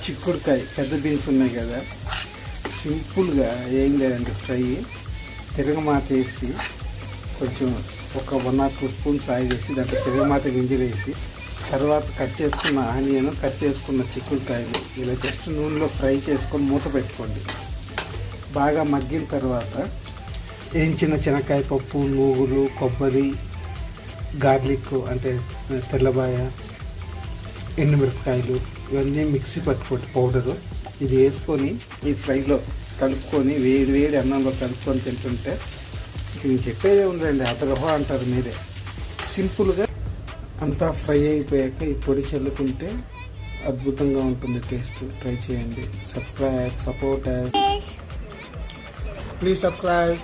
చిక్కుడుకాయ పెద్ద బీన్స్ ఉన్నాయి కదా, సింపుల్గా ఏం లేదండి ఫ్రై. తిరగమాత వేసి కొంచెం ఒక 1 or 2 స్పూన్స్ ఆయిల్ వేసి దాంట్లో తిరగమాత గింజలు వేసి తర్వాత కట్ చేసుకున్న ఆనియన్, కట్ చేసుకున్న చిక్కుడుకాయలు ఇలా జస్ట్ నూనెలో ఫ్రై చేసుకొని మూత పెట్టుకోండి. బాగా మగ్గిన తర్వాత వేయించిన శనక్కాయ పప్పు, నువ్వులు, కొబ్బరి, గార్లిక్ అంటే తెల్లబాయ, ఎండుమిరపకాయలు ఇవన్నీ మిక్సీ పట్టుకోండి పౌడరు. ఇది వేసుకొని ఈ ఫ్రైలో కలుపుకొని వేడి వేడి అన్నంలో కలుపుకొని తింటుంటే నేను చెప్పేదే ఉందండి, అతగహో అంటారు మీరే. సింపుల్గా అంతా ఫ్రై అయిపోయాక ఈ పొడి చల్లుకుంటే అద్భుతంగా ఉంటుంది టేస్ట్. ట్రై చేయండి. Subscribe, support, please subscribe.